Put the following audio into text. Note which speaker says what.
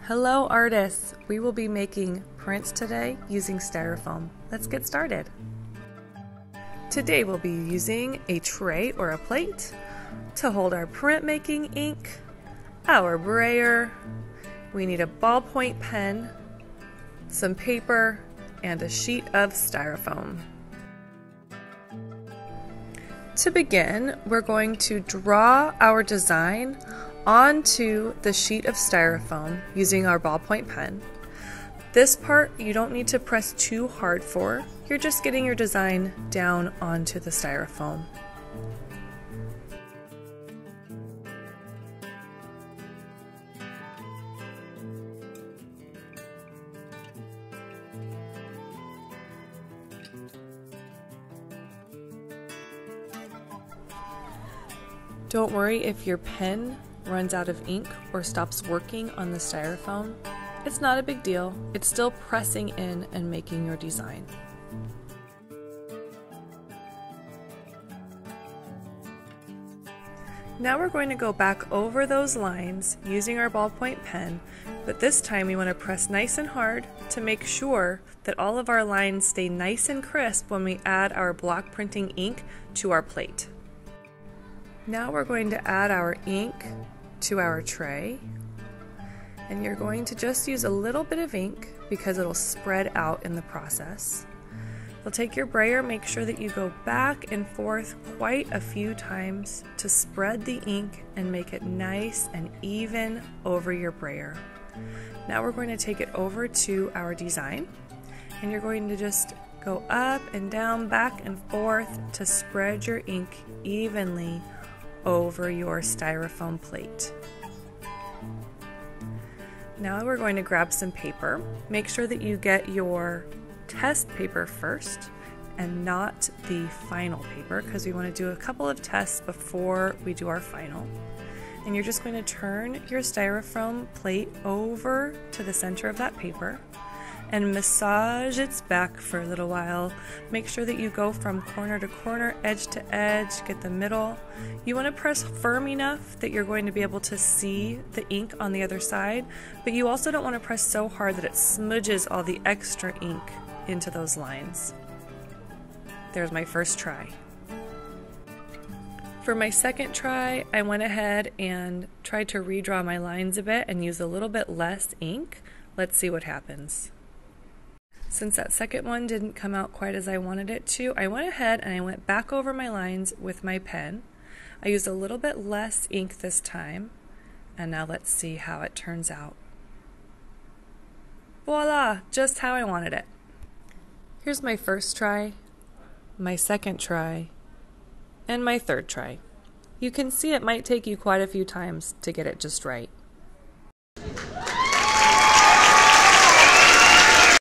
Speaker 1: Hello artists! We will be making prints today using Styrofoam. Let's get started. Today we'll be using a tray or a plate to hold our printmaking ink, our brayer, we need a ballpoint pen, some paper, and a sheet of Styrofoam. To begin, we're going to draw our design onto the sheet of Styrofoam using our ballpoint pen. This part you don't need to press too hard for, you're just getting your design down onto the Styrofoam. Don't worry if your pen runs out of ink or stops working on the Styrofoam. It's not a big deal. It's still pressing in and making your design. Now we're going to go back over those lines using our ballpoint pen, but this time we want to press nice and hard to make sure that all of our lines stay nice and crisp when we add our block printing ink to our plate. Now we're going to add our ink to our tray, and you're going to just use a little bit of ink because it'll spread out in the process. You'll take your brayer, make sure that you go back and forth quite a few times to spread the ink and make it nice and even over your brayer. Now we're going to take it over to our design, and you're going to just go up and down, back and forth to spread your ink evenly over your Styrofoam plate. Now we're going to grab some paper. Make sure that you get your test paper first and not the final paper, because we want to do a couple of tests before we do our final. And you're just going to turn your Styrofoam plate over to the center of that paper and massage its back for a little while. Make sure that you go from corner to corner, edge to edge, get the middle. You want to press firm enough that you're going to be able to see the ink on the other side, but you also don't want to press so hard that it smudges all the extra ink into those lines. There's my first try. For my second try, I went ahead and tried to redraw my lines a bit and use a little bit less ink. Let's see what happens. Since that second one didn't come out quite as I wanted it to, I went ahead and I went back over my lines with my pen. I used a little bit less ink this time, and now let's see how it turns out. Voila! Just how I wanted it. Here's my first try, my second try, and my third try. You can see it might take you quite a few times to get it just right.